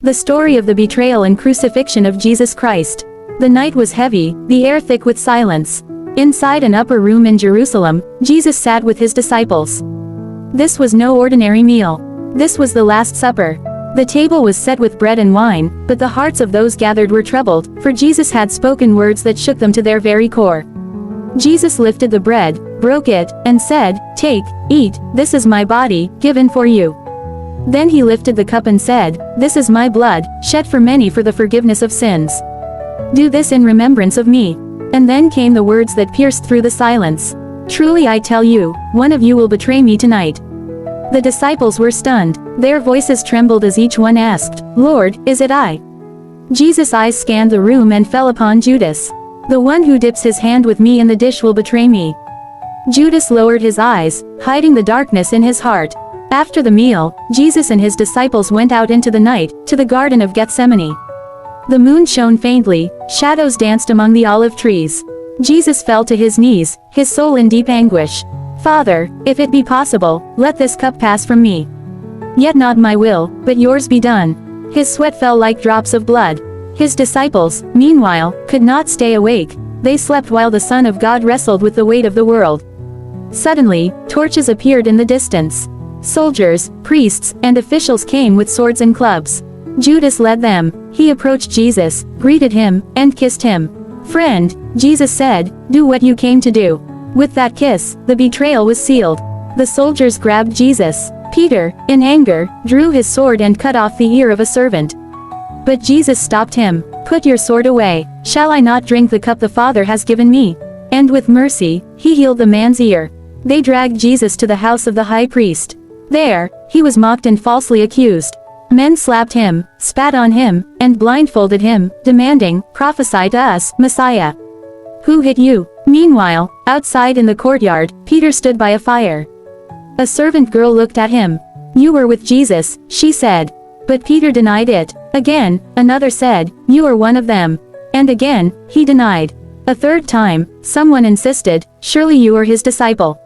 The story of the betrayal and crucifixion of Jesus Christ. The night was heavy, the air thick with silence. Inside an upper room in Jerusalem, Jesus sat with his disciples. This was no ordinary meal. This was the Last Supper. The table was set with bread and wine, but the hearts of those gathered were troubled, for Jesus had spoken words that shook them to their very core. Jesus lifted the bread, broke it, and said, "Take, eat, this is my body, given for you." Then he lifted the cup and said, "This is my blood, shed for many for the forgiveness of sins. Do this in remembrance of me." And then came the words that pierced through the silence. "Truly I tell you, one of you will betray me tonight." The disciples were stunned. Their voices trembled as each one asked, "Lord, is it I?" Jesus' eyes scanned the room and fell upon Judas. "The one who dips his hand with me in the dish will betray me." Judas lowered his eyes, hiding the darkness in his heart. After the meal, Jesus and his disciples went out into the night, to the Garden of Gethsemane. The moon shone faintly, shadows danced among the olive trees. Jesus fell to his knees, his soul in deep anguish. "Father, if it be possible, let this cup pass from me. Yet not my will, but yours be done." His sweat fell like drops of blood. His disciples, meanwhile, could not stay awake. They slept while the Son of God wrestled with the weight of the world. Suddenly, torches appeared in the distance. Soldiers, priests, and officials came with swords and clubs. Judas led them. He approached Jesus, greeted him, and kissed him. "Friend," Jesus said, "do what you came to do." With that kiss, the betrayal was sealed. The soldiers grabbed Jesus. Peter, in anger, drew his sword and cut off the ear of a servant. But Jesus stopped him. "Put your sword away. Shall I not drink the cup the Father has given me?" And with mercy, he healed the man's ear. They dragged Jesus to the house of the high priest. There, he was mocked and falsely accused. Men slapped him, spat on him, and blindfolded him, demanding, "Prophesy to us, Messiah. Who hit you?" Meanwhile, outside in the courtyard, Peter stood by a fire. A servant girl looked at him. "You were with Jesus," she said. But Peter denied it. Again, another said, "You are one of them." And again, he denied. A third time, someone insisted, "Surely you are his disciple."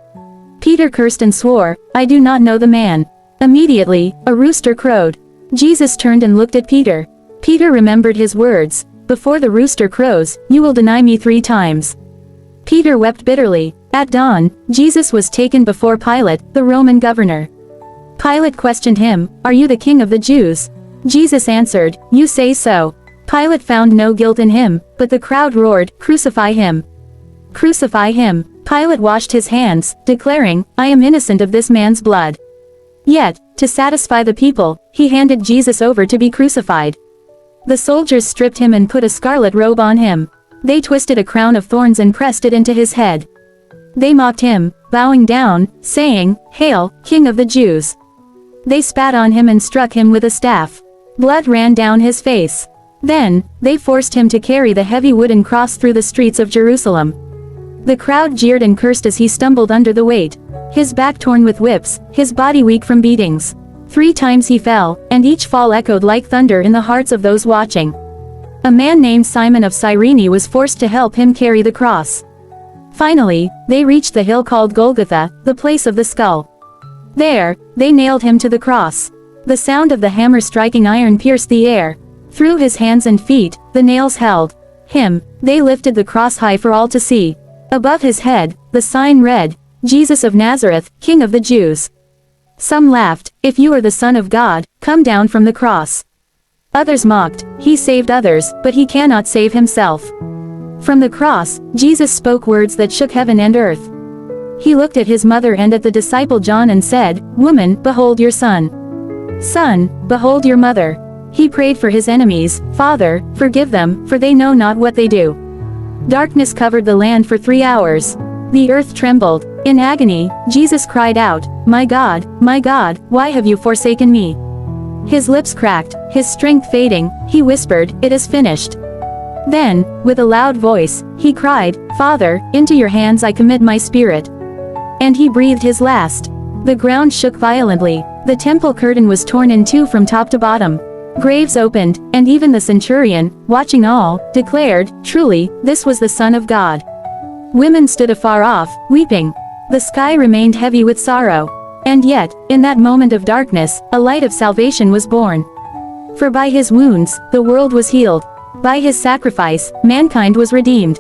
Peter cursed and swore, "I do not know the man." Immediately, a rooster crowed. Jesus turned and looked at Peter. Peter remembered his words, "Before the rooster crows, you will deny me 3 times." Peter wept bitterly. At dawn, Jesus was taken before Pilate, the Roman governor. Pilate questioned him, "Are you the king of the Jews?" Jesus answered, "You say so." Pilate found no guilt in him, but the crowd roared, "Crucify him! Crucify him!" Pilate washed his hands, declaring, "I am innocent of this man's blood." Yet, to satisfy the people, he handed Jesus over to be crucified. The soldiers stripped him and put a scarlet robe on him. They twisted a crown of thorns and pressed it into his head. They mocked him, bowing down, saying, "Hail, King of the Jews!" They spat on him and struck him with a staff. Blood ran down his face. Then, they forced him to carry the heavy wooden cross through the streets of Jerusalem. The crowd jeered and cursed as he stumbled under the weight. His back torn with whips, his body weak from beatings. 3 times he fell, and each fall echoed like thunder in the hearts of those watching. A man named Simon of Cyrene was forced to help him carry the cross. Finally, they reached the hill called Golgotha, the place of the skull. There, they nailed him to the cross. The sound of the hammer striking iron pierced the air. Through his hands and feet, the nails held him. They lifted the cross high for all to see. Above his head, the sign read, "Jesus of Nazareth, King of the Jews." Some laughed, "If you are the Son of God, come down from the cross." Others mocked, "He saved others, but he cannot save himself." From the cross, Jesus spoke words that shook heaven and earth. He looked at his mother and at the disciple John and said, "Woman, behold your son. Son, behold your mother." He prayed for his enemies, "Father, forgive them, for they know not what they do." Darkness covered the land for 3 hours. The earth trembled. In agony, Jesus cried out, my God, why have you forsaken me?" His lips cracked, his strength fading, he whispered, "It is finished." Then, with a loud voice, he cried, "Father, into your hands I commit my spirit." And he breathed his last. The ground shook violently. The temple curtain was torn in 2 from top to bottom. Graves opened, and even the centurion, watching all, declared, "Truly, this was the Son of God." Women stood afar off, weeping. The sky remained heavy with sorrow. And yet, in that moment of darkness, a light of salvation was born. For by his wounds, the world was healed. By his sacrifice, mankind was redeemed.